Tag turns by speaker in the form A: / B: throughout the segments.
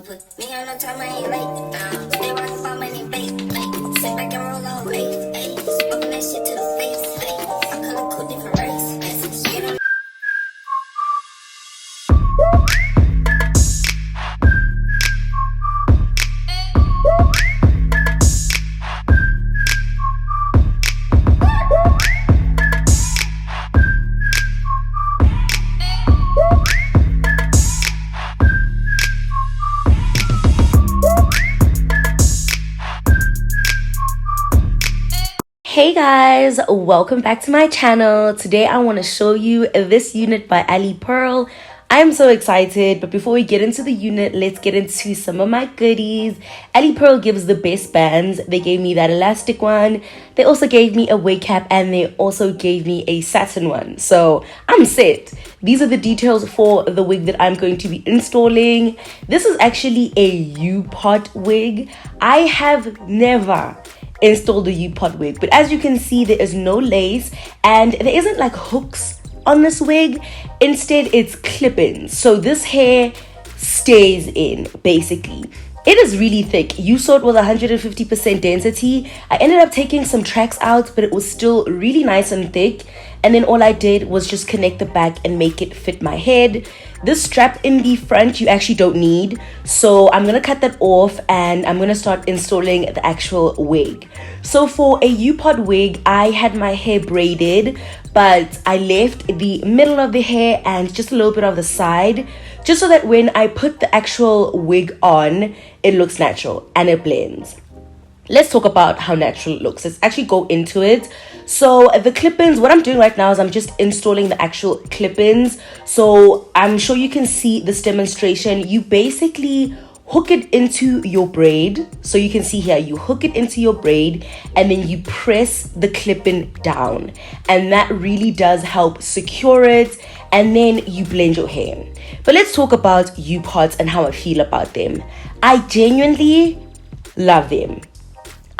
A: put me on no time, I ain't late. Stay rockin' by money, babe. Sit back and roll over, ayy. Smoking that shit to the face, ayy. I color cool, different race. You don't
B: Hey guys, welcome back to my channel. Today I want to show you this unit by Alipearl. I'm so excited, but before we get into the unit, let's get into some of my goodies. Alipearl gives the best bands. They gave me that elastic one. They also gave me a wig cap and they also gave me a satin one. So I'm set. These are the details for the wig that I'm going to be installing. This is actually a U-pot wig. I have never installed the U-pot wig, but as you can see, there is no lace and there isn't like hooks on this wig. Instead, it's clip-ins, so this hair stays in basically. It is really thick. You saw it was 150% density. I ended up taking some tracks out, but it was still really nice and thick. And then all I did was just connect the back and make it fit my head. This strap in the front you actually don't need, so I'm gonna cut that off and I'm gonna start installing the actual wig. So for a U-pot wig, I had my hair braided, but I left the middle of the hair and just a little bit of the side, just so that when I put the actual wig on, it looks natural and it blends. Let's talk about how natural it looks. Let's actually go into it. So the clip-ins, what I'm doing right now is I'm just installing the actual clip-ins. So I'm sure you can see this demonstration. You basically hook it into your braid. So you can see here, you hook it into your braid and then you press the clip-in down. And that really does help secure it. And then you blend your hair. But let's talk about U-pots and how I feel about them. I genuinely love them.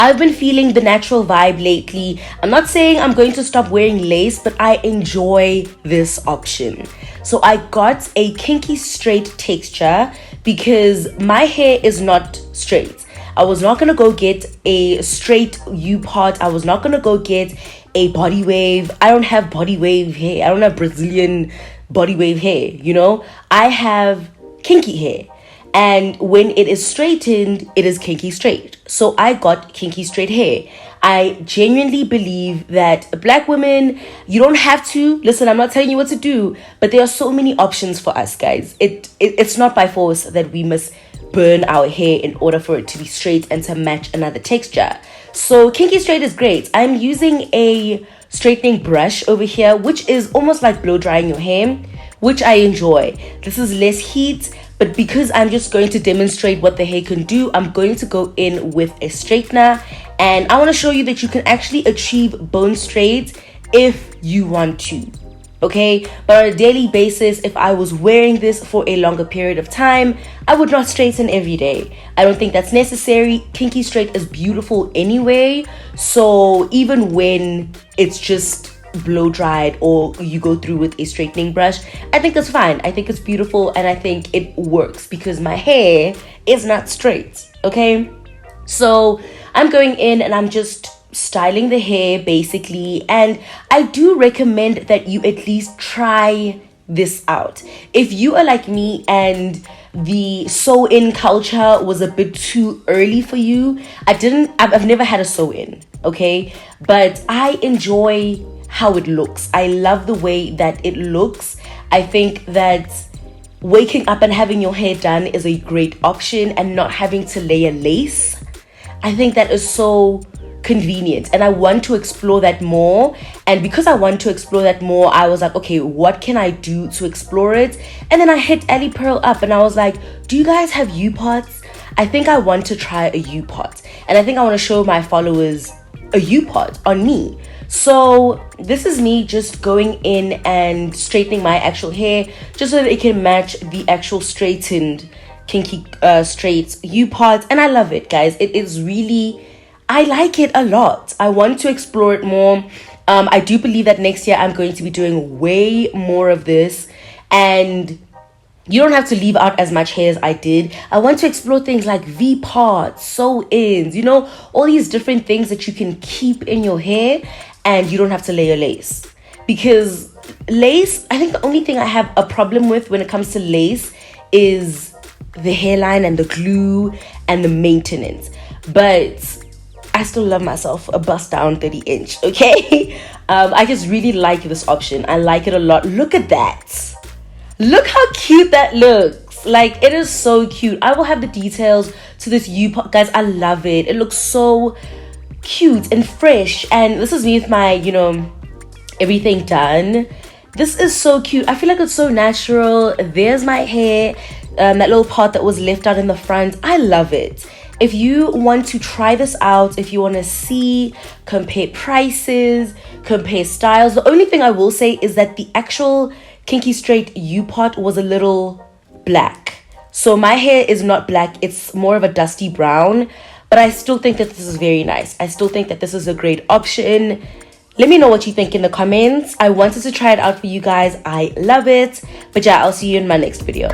B: I've been feeling the natural vibe lately. I'm not saying I'm going to stop wearing lace, but I enjoy this option. So I got a kinky straight texture because my hair is not straight. I was not gonna go get a straight U-pot. I was not gonna go get a body wave. I don't have body wave hair. I don't have Brazilian body wave hair, you know? I have kinky hair. And when it is straightened, it is kinky straight. So I got kinky straight hair. I genuinely believe that black women, you don't have to. Listen, I'm not telling you what to do, but there are so many options for us, guys. It's not by force that we must burn our hair in order for it to be straight and to match another texture. So kinky straight is great. I'm using a straightening brush over here, which is almost like blow drying your hair, which I enjoy. This is less heat. But because I'm just going to demonstrate what the hair can do, I'm going to go in with a straightener. And I want to show you that you can actually achieve bone straight if you want to. Okay? But on a daily basis, if I was wearing this for a longer period of time, I would not straighten every day. I don't think that's necessary. Kinky straight is beautiful anyway. So even when it's just blow dried or you go through with a straightening brush, I think that's fine. I think it's beautiful and I think it works because my hair is not straight. Okay, so I'm going in and I'm just styling the hair basically, and I do recommend that you at least try this out. If you are like me and the sew-in culture was a bit too early for you, I've never had a sew-in, okay, but I enjoy how it looks. I love the way that it looks. I think that waking up and having your hair done is a great option, and not having to layer lace, I think that is so convenient, and I want to explore that more. And because I want to explore that more, I was like, okay, what can I do to explore it? And then I hit Alipearl up and I was like, do you guys have U-pots? I think I want to try a U-pot, and I think I want to show my followers a U-pot on me. So this is me just going in and straightening my actual hair just so that it can match the actual straightened kinky straight U-pot. And I love it, guys. It is really, I like it a lot. I want to explore it more. I do believe that next year I'm going to be doing way more of this. And You don't have to leave out as much hair as I did. I want to explore things like V-parts, sew-ins, you know, all these different things that you can keep in your hair and you don't have to layer lace. Because lace, I think the only thing I have a problem with when it comes to lace is the hairline and the glue and the maintenance. But I still love myself a bust down 30-inch, okay? I just really like this option. I like it a lot. Look at that. Look how cute that looks. Like, it is so cute. I will have the details to this U-part. Guys, I love it. It looks so cute and fresh. And this is me with my, you know, everything done. This is so cute. I feel like it's so natural. There's my hair. That little part that was left out in the front. I love it. If you want to try this out, if you want to see, compare prices, compare styles, the only thing I will say is that the actual Kinky Straight U-part was a little black. So my hair is not black, it's more of a dusty brown, but I still think that this is very nice. I still think that this is a great option. Let me know what you think in the comments. I wanted to try it out for you guys. I love it. But yeah, I'll see you in my next video.